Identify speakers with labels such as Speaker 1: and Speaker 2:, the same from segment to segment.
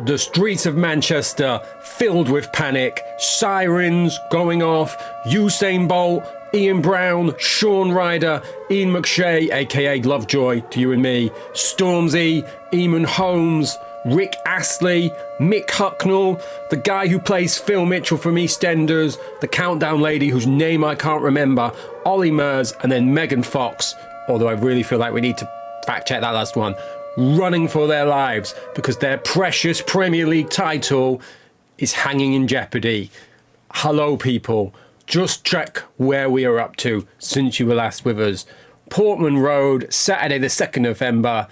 Speaker 1: The streets of Manchester filled with panic, sirens going off, Usain Bolt, Ian Brown, Sean Ryder, Ian McShay, aka Lovejoy to you and me, Stormzy, Eamon Holmes, Rick Astley, Mick Hucknall, the guy who plays Phil Mitchell from EastEnders, the Countdown lady whose name I can't remember, Ollie Murs, and then Megan Fox, although I really feel like we need to fact check that last one, running for their lives because their precious Premier League title is hanging in jeopardy. Hello people, just check where we are up to since you were last with us. Portman Road, Saturday the 2nd of November,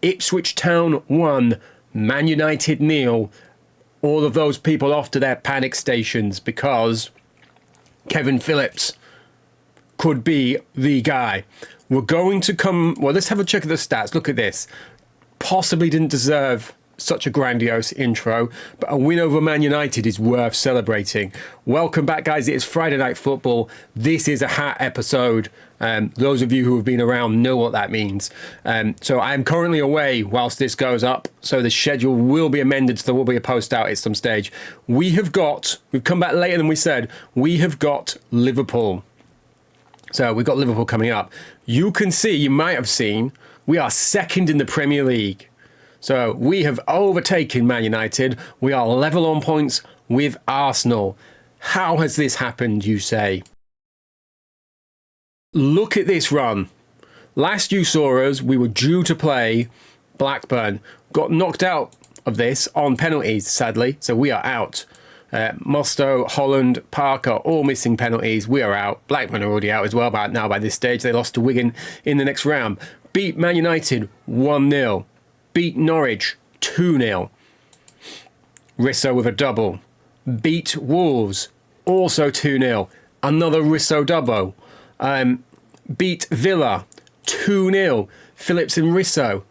Speaker 1: Ipswich Town 1, Man United 0. All of those people off to their panic stations because Kevin Phillips could be the guy. We're going to come... Well, let's have a check of the stats. Look at this. Possibly didn't deserve such a grandiose intro, but a win over Man United is worth celebrating. Welcome back, guys. It is Friday Night Football. This is a hat episode. Those of you who have been around know what that means. So I'm currently away whilst this goes up, so the schedule will be amended, so there will be a post out at some stage. We've come back later than we said. We have got Liverpool. So we've got Liverpool coming up. You can see, you might have seen, we are second in the Premier League. So we have overtaken Man United. We are level on points with Arsenal. How has this happened, you say? Look at this run. Last you saw us, we were due to play Blackburn. Got knocked out of this on penalties, sadly. So we are out. Musto, Holland, Parker, all missing penalties. We are out. Blackburn are already out as well by this stage. They lost to Wigan in the next round. Beat Man United 1-0. Beat Norwich 2-0. Risso with a double. Beat Wolves also 2-0. Another Risso double. Beat Villa 2-0. Phillips and Risso.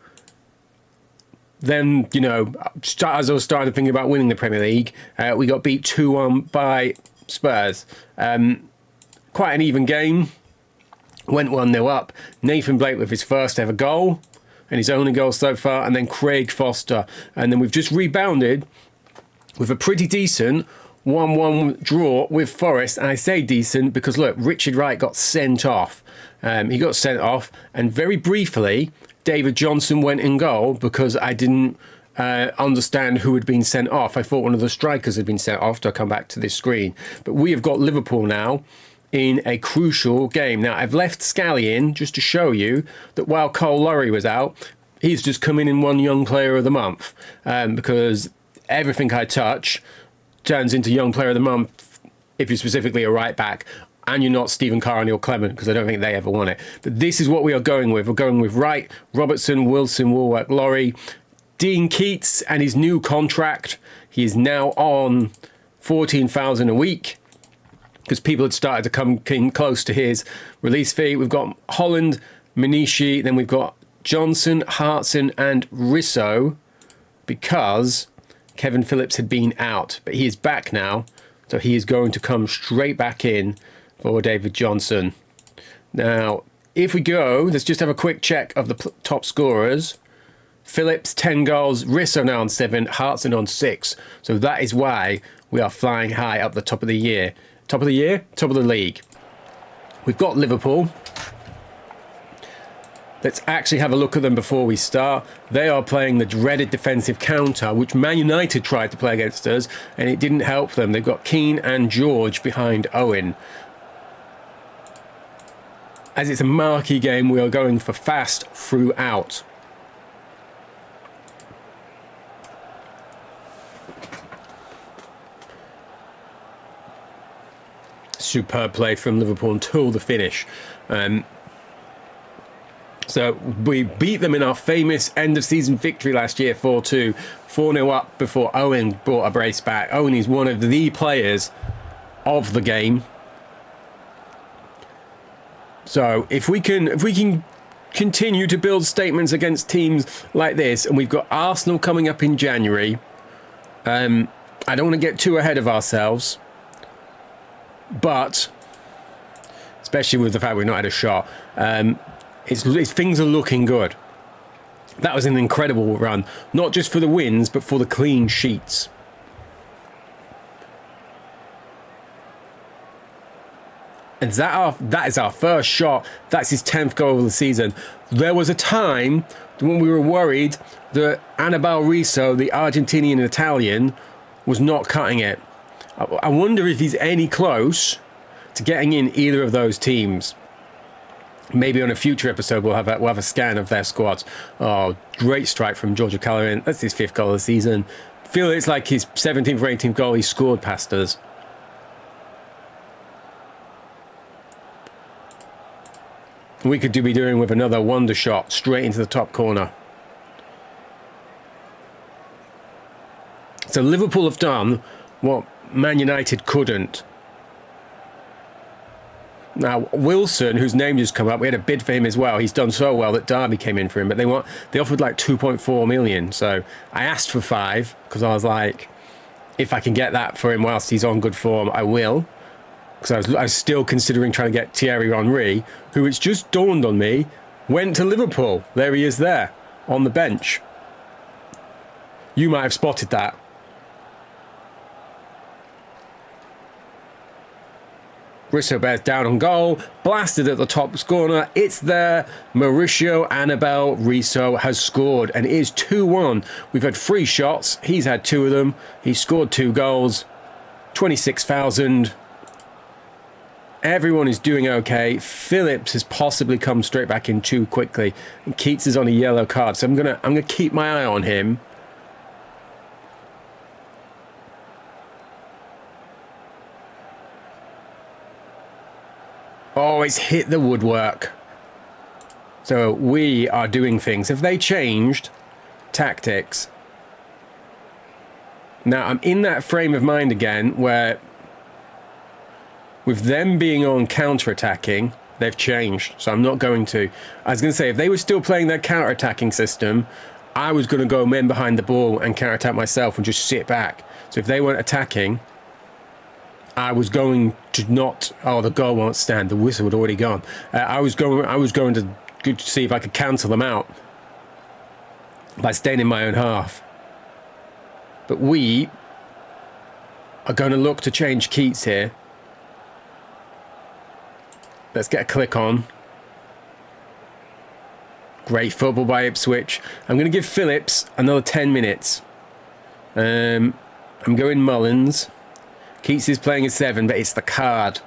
Speaker 1: Then, you know, as I was starting to think about winning the Premier League, we got beat 2-1 by Spurs. Quite an even game. Went 1-0 up. Nathan Blake with his first ever goal and his only goal so far, and then Craig Foster. And then we've just rebounded with a pretty decent 1-1 draw with Forest. And I say decent because, look, Richard Wright got sent off. He got sent off, and very briefly, David Johnson went in goal because I didn't understand who had been sent off. I thought one of the strikers had been sent off to come back to this screen. But we have got Liverpool now in a crucial game. Now, I've left Scally in just to show you that while Cole Lowry was out, he's just come in one Young Player of the Month because everything I touch turns into Young Player of the Month if you're specifically a right back and you're not Stephen Carr or Neil Clement, because I don't think they ever won it. But this is what we are going with. We're going with Wright, Robertson, Wilson, Warwick, Laurie, Dean Keats and his new contract. He is now on 14,000 a week because people had started to come close to his release fee. We've got Holland, Manishi, then we've got Johnson, Hartson and Risso because Kevin Phillips had been out. But he is back now, so he is going to come straight back in for David Johnson. Now, if we go, let's just have a quick check of the top scorers. Phillips, 10 goals. Risso now on 7. Hartson on 6. So that is why we are flying high up the top of the year. Top of the year? Top of the league. We've got Liverpool. Let's actually have a look at them before we start. They are playing the dreaded defensive counter, which Man United tried to play against us, and it didn't help them. They've got Keane and George behind Owen. As it's a marquee game, we are going for fast throughout. Superb play from Liverpool until the finish. So we beat them in our famous end-of-season victory last year, 4-2. 4-0 up before Owen brought a brace back. Owen is one of the players of the game. So if we can continue to build statements against teams like this, and we've got Arsenal coming up in January, I don't want to get too ahead of ourselves, but especially with the fact we've not had a shot, things are looking good. That was an incredible run, not just for the wins, but for the clean sheets. And that is our first shot. That's his 10th goal of the season. There was a time when we were worried that Annabelle Riso, the Argentinian Italian, was not cutting it. I wonder if he's any close to getting in either of those teams. Maybe on a future episode we'll have a scan of their squads. Oh, great strike from Giorgio Calarin. That's his 5th goal of the season. Feel it's like his 17th or 18th goal he scored past us. We could be doing with another wonder shot straight into the top corner. So Liverpool have done what Man United couldn't. Now, Wilson, whose name just come up, we had a bid for him as well. He's done so well that Derby came in for him, but they offered like 2.4 million. So I asked for 5 because I was like, if I can get that for him whilst he's on good form, I will. Because I was still considering trying to get Thierry Henry, who, it's just dawned on me, went to Liverpool. There he is there, on the bench. You might have spotted that. Riso bears down on goal, blasted at the top corner. It's there. Mauricio Annabelle Riso has scored, and it is 2-1. We've had 3 shots. He's had 2 of them. He's scored 2 goals. 26,000. Everyone is doing okay. Phillips has possibly come straight back in too quickly, and Keats is on a yellow card, so I'm gonna keep my eye on him. Oh, it's hit the woodwork. So we are doing things. Have they changed tactics? Now I'm in that frame of mind again where, with them being on counter-attacking, they've changed. So I'm not going to. I was going to say, if they were still playing their counter-attacking system, I was going to go men behind the ball and counter-attack myself and just sit back. So if they weren't attacking, I was going to not... Oh, the goal won't stand. The whistle had already gone. I was going to see if I could cancel them out by staying in my own half. But we are going to look to change Keats here. Let's get a click on. Great football by Ipswich. I'm going to give Phillips another 10 minutes. I'm going Mullins. Keats is playing a 7, but it's the card.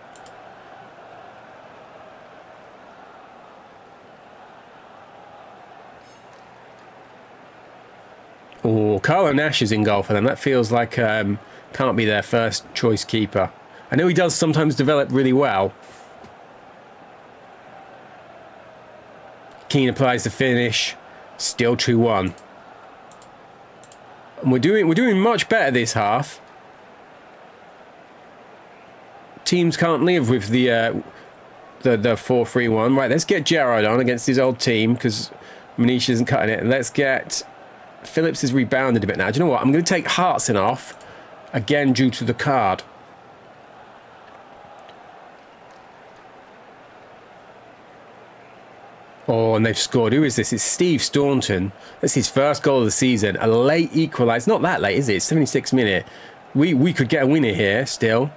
Speaker 1: Oh, Carlo Nash is in goal for them. That feels like can't be their first choice keeper. I know he does sometimes develop really well. Keane applies the finish. Still 2-1. And we're doing much better this half. Teams can't live with the 4-3-1. Right, let's get Gerrard on against his old team because Manish isn't cutting it. And let's get... Phillips has rebounded a bit now. Do you know what? I'm going to take Hartson off again due to the card. Oh, and they've scored. Who is this? It's Steve Staunton. That's his first goal of the season. A late equaliser. Not that late, is it? It's 76th minute. We could get a winner here still.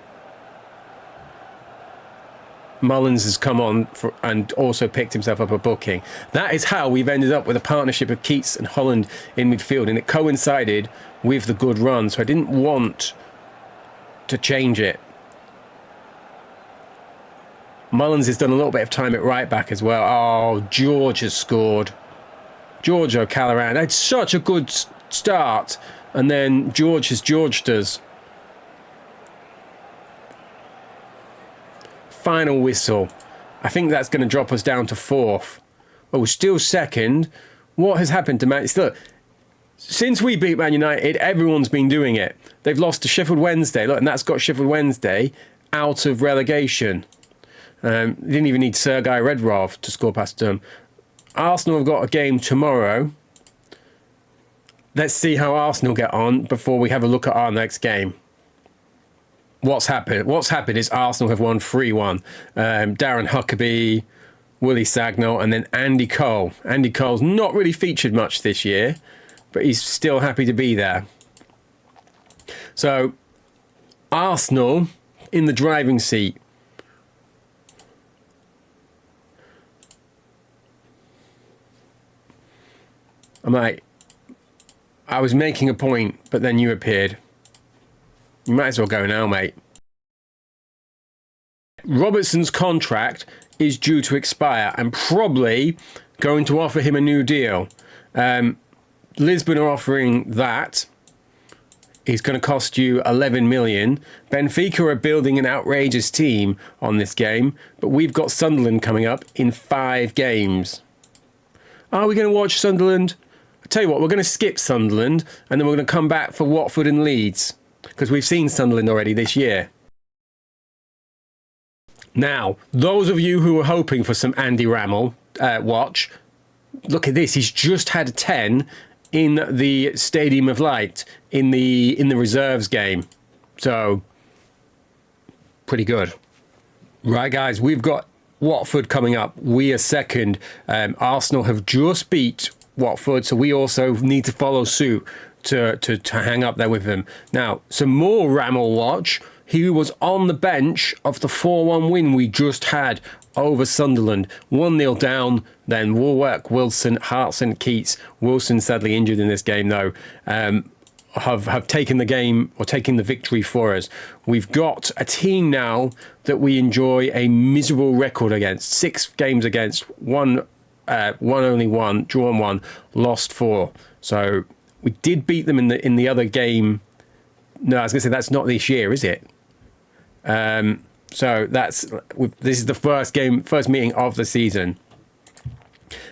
Speaker 1: Mullins has come on and also picked himself up a booking. That is how we've ended up with a partnership of Keats and Holland in midfield, and it coincided with the good run, so I didn't want to change it. Mullins has done a little bit of time at right back as well. Oh, George has scored. Giorgio Calaran had such a good start, and then George has Georged us. Final whistle. I think that's going to drop us down to 4th. Oh, we're still 2nd. What has happened to Man United? Since we beat Man United, everyone's been doing it. They've lost to Sheffield Wednesday. Look, and that's got Sheffield Wednesday out of relegation. They didn't even need Sergei Redrov to score past them. Arsenal have got a game tomorrow. Let's see how Arsenal get on before we have a look at our next game. What's happened? What's happened is Arsenal have won 3-1. Darren Huckabee Willie Sagnol, and then Andy Cole. Andy Cole's not really featured much this year, but he's still happy to be there. So, Arsenal in the driving seat. I'm like, I was making a point, but then you appeared. You might as well go now, mate. Robertson's contract is due to expire and probably going to offer him a new deal. Lisbon are offering that. It's going to cost you 11 million. Benfica are building an outrageous team on this game, but we've got Sunderland coming up in 5 games. Are we going to watch Sunderland? I tell you what, we're going to skip Sunderland and then we're going to come back for Watford and Leeds because we've seen Sunderland already this year. Now, those of you who are hoping for some Andy Rammell watch, look at this. He's just had a 10 in the Stadium of Light in the reserves game. So, pretty good. Right, guys, we've got Watford coming up. We are second. Arsenal have just beat Watford, so we also need to follow suit to hang up there with them. Now, some more Rammell watch. He was on the bench of the 4-1 win we just had over Sunderland. 1-0 down, then Warwick, Wilson, Hartson, Keats. Wilson sadly injured in this game though. Have taken the game or taken the victory for us. We've got a team now that we enjoy a miserable record against. 6 games against, one only one, drawn 1, lost 4. So we did beat them in the other game. No, I was going to say that's not this year, is it? So this is the first meeting of the season.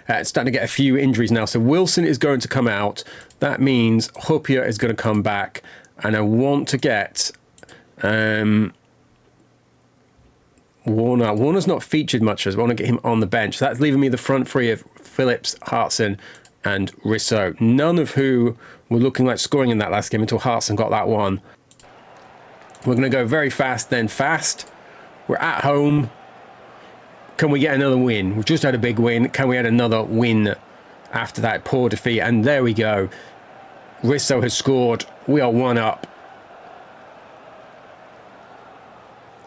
Speaker 1: It's starting to get a few injuries now. So Wilson is going to come out. That means Huppier is going to come back. And I want to get Warner. Warner's not featured much. I want to get him on the bench. So that's leaving me the front three of Phillips, Hartson and Risso. None of who were looking like scoring in that last game until Hartson got that one. We're going to go very fast, then fast. We're at home. Can we get another win? We've just had a big win. Can we get another win after that poor defeat? And there we go. Risso has scored. We are 1 up.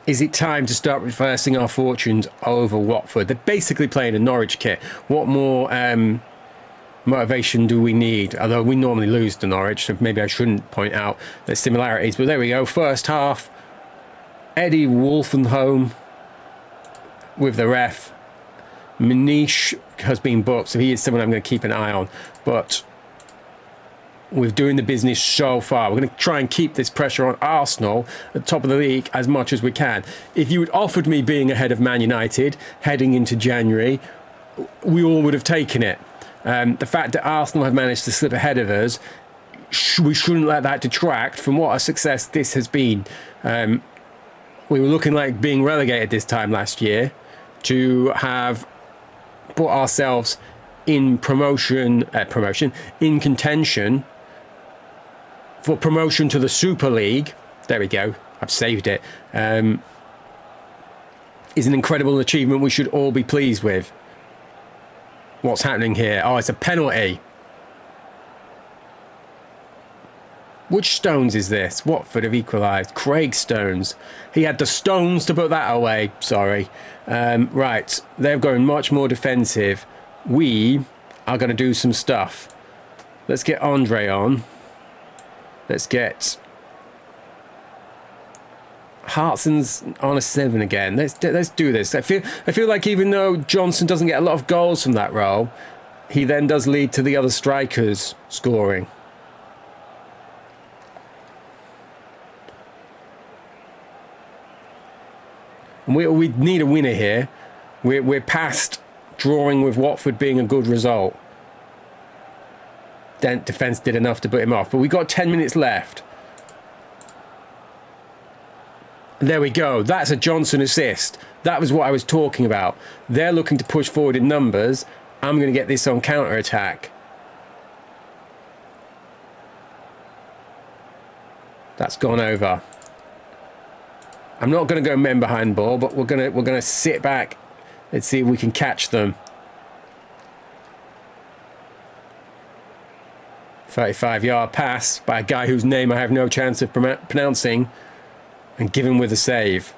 Speaker 1: Is it time to start reversing our fortunes over Watford? They're basically playing a Norwich kit. What more motivation do we need? Although we normally lose to Norwich, so maybe I shouldn't point out the similarities. But there we go. First half. Eddie Wolfenholme with the ref. Manish has been booked, so he is someone I'm going to keep an eye on. But we're doing the business so far. We're going to try and keep this pressure on Arsenal at the top of the league as much as we can. If you had offered me being ahead of Man United heading into January, we all would have taken it. The fact that Arsenal have managed to slip ahead of us, we shouldn't let that detract from what a success this has been. We were looking like being relegated this time last year. To have put ourselves in in contention for promotion to the Super League. There we go. I've saved it. Is an incredible achievement we should all be pleased with. What's happening here? Oh, it's a penalty. Which Stones is this? Watford have equalised. Craig Stones. He had the stones to put that away. Sorry. Right. They're going much more defensive. We are going to do some stuff. Let's get Andre on. Let's get Hartson's on a 7 again. Let's do this. I feel like even though Johnson doesn't get a lot of goals from that role, he then does lead to the other strikers scoring. And we need a winner here. We're past drawing with Watford being a good result. Defence did enough to put him off. But we got 10 minutes left. There we go. That's a Johnson assist. That was what I was talking about. They're looking to push forward in numbers. I'm going to get this on counter-attack. That's gone over. I'm not going to go men behind ball, but we're going to sit back Let's see if we can catch them. 35-yard pass by a guy whose name I have no chance of pronouncing, and given with a save.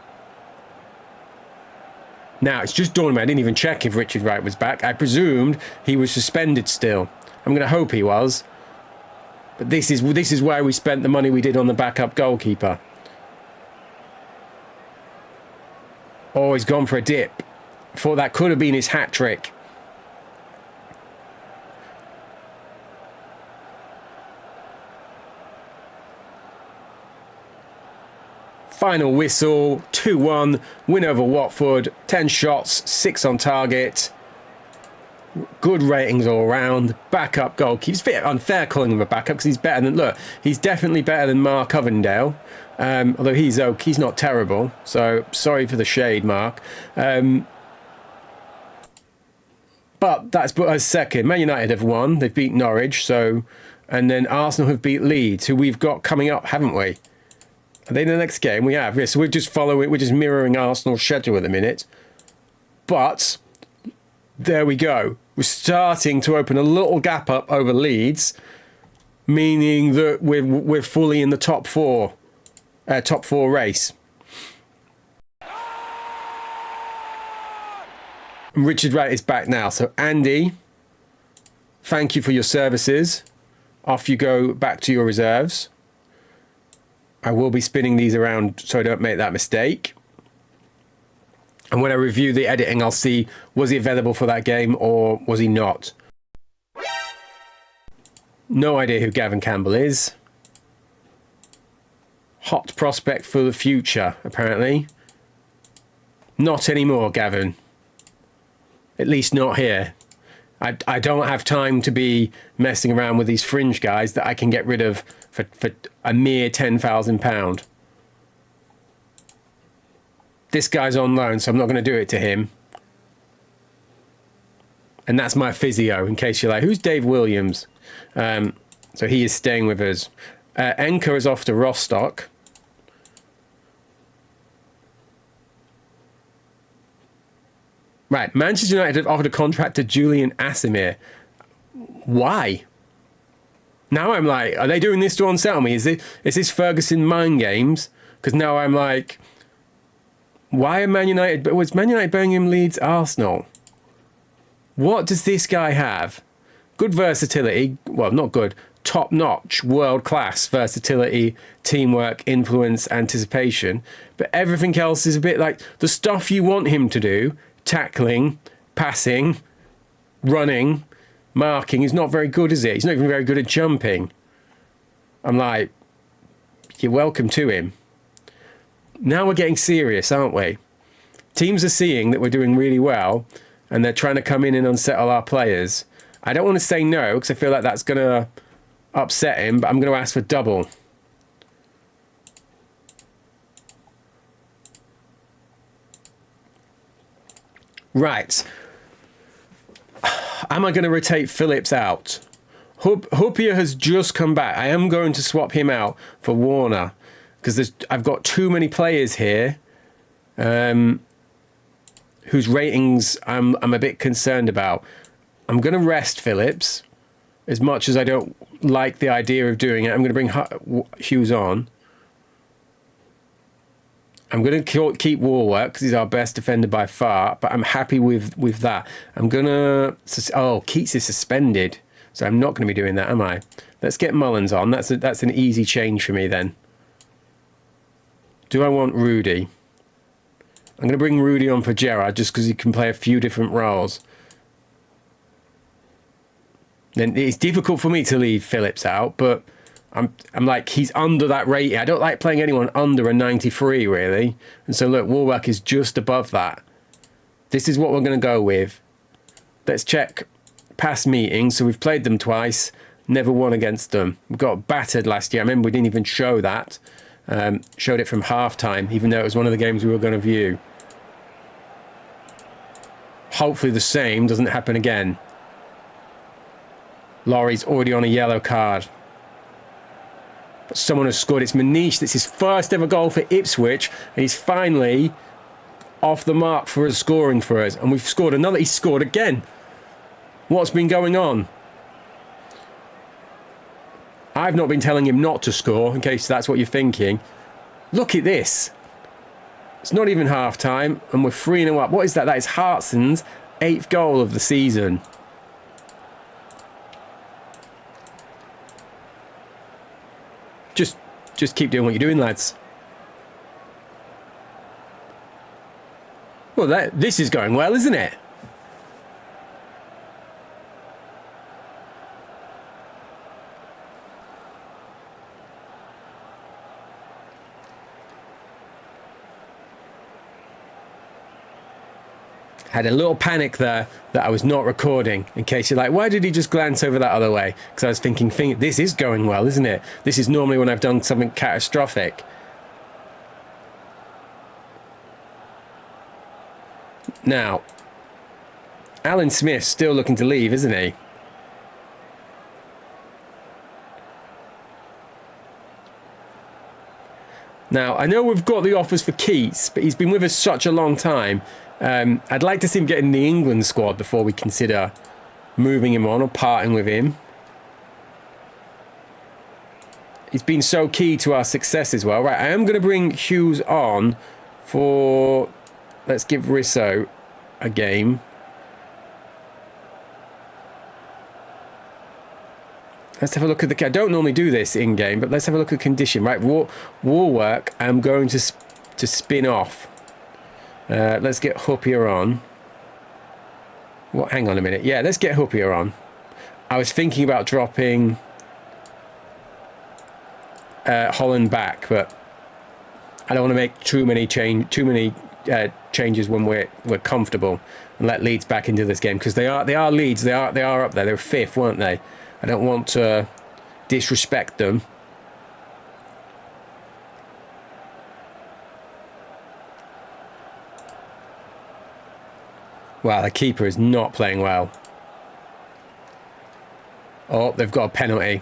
Speaker 1: Now, it's just dawned on me, I didn't even check if Richard Wright was back. I presumed he was suspended still. I'm going to hope he was. But this is why we spent the money we did on the backup goalkeeper. Oh, he's gone for a dip. Thought that could have been his hat trick. Final whistle, 2-1, win over Watford, 10 shots, 6 on target. Good ratings all around. Backup goalkeeper. It's a bit unfair calling him a backup because he's better than, look, he's definitely better than Mark Covendale. Although he's not terrible. So sorry for the shade, Mark. But that's put us second. Man United have won. They've beat Norwich. So, and then Arsenal have beat Leeds, who we've got coming up, haven't we? Are they in the next game? We have. Yeah, so we're just following, we're just mirroring Arsenal's schedule at the minute. But there we go. We're starting to open a little gap up over Leeds, meaning that we're fully in the top four race. And Richard Wright is back now. So Andy, thank you for your services. Off you go back to your reserves. I will be spinning these around so I don't make that mistake. And when I review the editing, I'll see, was he available for that game or was he not? No idea who Gavin Campbell is. Hot prospect for the future, apparently. Not anymore, Gavin. At least not here. I don't have time to be messing around with these fringe guys that I can get rid of for a mere £10,000. This guy's on loan, so I'm not going to do it to him. And that's my physio, in case you're like, who's Dave Williams? So he is staying with us. Enker is off to Rostock. Right, Manchester United have offered a contract to Julian Asimir. Why? Now I'm like, are they doing this to unsettle me? Is this Ferguson mind games? Because now I'm like, why are Man United... Was Man United, Birmingham, Leeds, Arsenal? What does this guy have? Good versatility. Well, not good. Top-notch, world-class versatility, teamwork, influence, anticipation. But everything else is a bit like the stuff you want him to do. Tackling, passing, running, marking is not very good, is it? He's not even very good at jumping. I'm like, you're welcome to him. Now we're getting serious, aren't we? Teams are seeing that we're doing really well and they're trying to come in and unsettle our players. I don't want to say no because I feel like that's going to upset him, but I'm going to ask for double. Right. Am I going to rotate Phillips out? Huppier has just come back. I am going to swap him out for Warner because I've got too many players here whose ratings I'm a bit concerned about. I'm going to rest Phillips as much as I don't like the idea of doing it. I'm going to bring Hughes on. I'm going to keep Warwork because he's our best defender by far, but I'm happy with that. I'm going to... Oh, Keats is suspended, so I'm not going to be doing that, am I? Let's get Mullins on. That's an easy change for me then. Do I want Rudy? I'm going to bring Rudy on for Gerrard just because he can play a few different roles. Then it's difficult for me to leave Phillips out, but... I'm like, he's under that rating. I don't like playing anyone under a 93, really. And so, look, Warwick is just above that. This is what we're going to go with. Let's check past meetings. So we've played them twice, never won against them. We got battered last year. I remember we didn't even show that. Showed it from half-time, even though it was one of the games we were going to view. Hopefully the same doesn't happen again. Laurie's already on a yellow card. But someone has scored. It's Manish. That's his first ever goal for Ipswich. And he's finally off the mark for us, scoring for us. And we've scored another. He scored again. What's been going on? I've not been telling him not to score, in case that's what you're thinking. Look at this. It's not even half time, and we're 3-0 up. What is that? That is Hartson's 8th goal of the season. Just keep doing what you're doing, lads. Well, this is going well, isn't it? Had a little panic there that I was not recording, in case you're like, why did he just glance over that other way? Because I was thinking, this is going well, isn't it? This is normally when I've done something catastrophic. Now, Alan Smith's still looking to leave, isn't he? Now, I know we've got the offers for Keats, but he's been with us such a long time. I'd like to see him get in the England squad before we consider moving him on or parting with him. He's been so key to our success as well. Right, I am going to bring Hughes on for... Let's give Risso a game. Let's have a look at the... I don't normally do this in-game, but let's have a look at condition. Right, war work, I'm going to spin off. Let's get Huppier on. What? Hang on a minute. Yeah, let's get Huppier on. I was thinking about dropping Holland back, but I don't want to make too many changes when we're comfortable, and let Leeds back into this game, because they are Leeds. They are up there. They were 5th, weren't they? I don't want to disrespect them. Wow, the keeper is not playing well. Oh, they've got a penalty.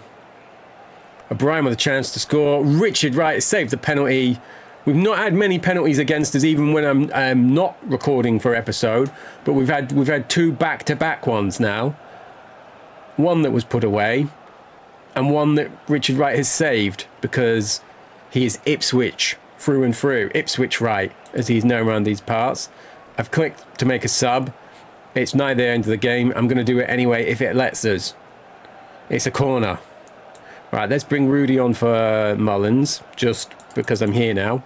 Speaker 1: O'Brien with a chance to score. Richard Wright saved the penalty. We've not had many penalties against us, even when I'm not recording for episode. But we've had 2 back-to-back ones now. One that was put away, and one that Richard Wright has saved, because he is Ipswich through and through. Ipswich Wright, as he's known around these parts. I've clicked to make a sub. It's nigh the end of the game. I'm going to do it anyway if it lets us. It's a corner. Right, let's bring Rudy on for Mullins, just because I'm here now.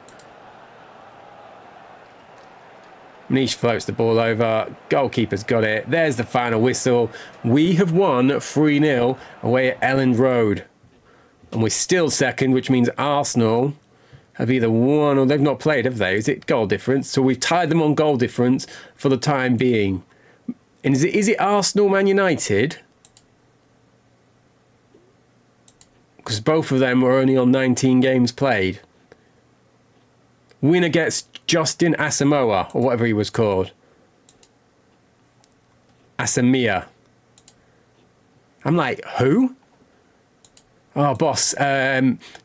Speaker 1: Niche floats the ball over. Goalkeeper's got it. There's the final whistle. We have won 3-0 away at Elland Road. And we're still second, which means Arsenal have either won or they've not played, have they? Is it goal difference? So we've tied them on goal difference for the time being. And is it Arsenal, Man United? Because both of them were only on 19 games played. Winner gets Justin Asamoah, or whatever he was called. Asamia. I'm like, who? Oh, boss.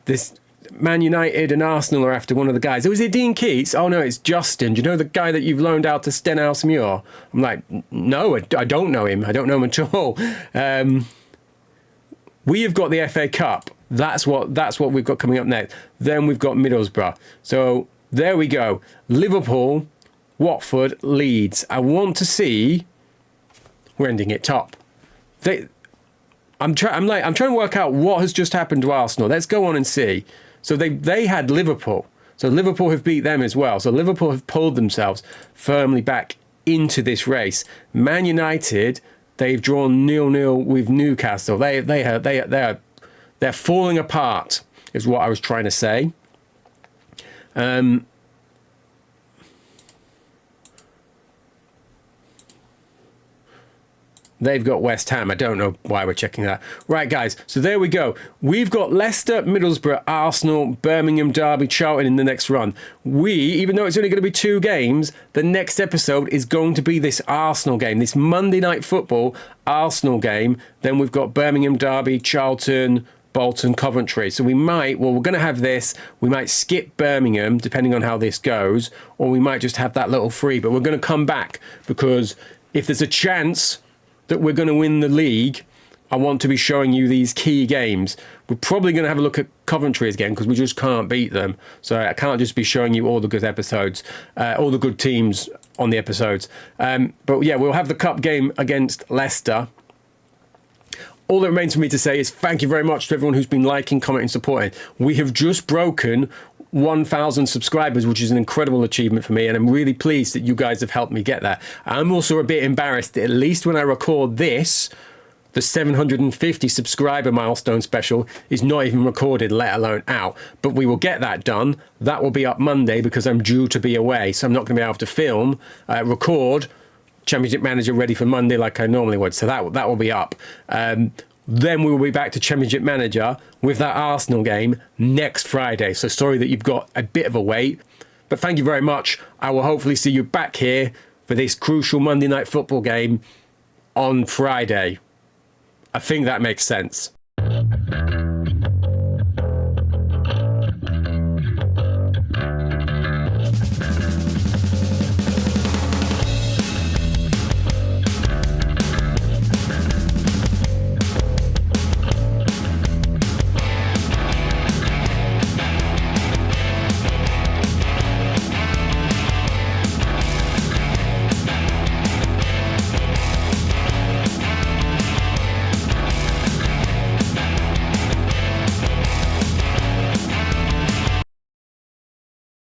Speaker 1: This Man United and Arsenal are after one of the guys. Oh, is it Dean Keats? Oh, no, it's Justin. Do you know the guy that you've loaned out to Stenhousemuir? I'm like, no, I don't know him. I don't know him at all. We have got the FA Cup. That's what we've got coming up next. Then we've got Middlesbrough. So there we go. Liverpool, Watford, Leeds. I want to see. We're ending it top. I'm trying to work out what has just happened to Arsenal. Let's go on and see. So they had Liverpool. So Liverpool have beat them as well. So Liverpool have pulled themselves firmly back into this race. Man United, they've drawn 0-0 with Newcastle. They're falling apart, is what I was trying to say. They've got West Ham. I don't know why we're checking that. Right, guys. So there we go. We've got Leicester, Middlesbrough, Arsenal, Birmingham, Derby, Charlton in the next run. Even though it's only going to be 2 games, the next episode is going to be this Arsenal game, this Monday Night Football Arsenal game. Then we've got Birmingham, Derby, Charlton, Bolton, Coventry. So we might, well, we're going to have this. We might skip Birmingham, depending on how this goes, or we might just have that little free. But we're going to come back because if there's a chance that we're going to win the league, I want to be showing you these key games. We're probably going to have a look at Coventry again because we just can't beat them. So I can't just be showing you all the good episodes, all the good teams on the episodes. But yeah, we'll have the cup game against Leicester. All that remains for me to say is thank you very much to everyone who's been liking, commenting, supporting. We have just broken 1,000 subscribers, which is an incredible achievement for me, and I'm really pleased that you guys have helped me get that. I'm also a bit embarrassed that at least when I record this, the 750 subscriber milestone special is not even recorded, let alone out. But we will get that done. That will be up Monday because I'm due to be away, so I'm not going to be able to film, record Championship Manager ready for Monday like I normally would. So that will be up. Then we will be back to Championship Manager with that Arsenal game next Friday. So sorry that you've got a bit of a wait, but thank you very much. I will hopefully see you back here for this crucial Monday night football game on Friday. I think that makes sense.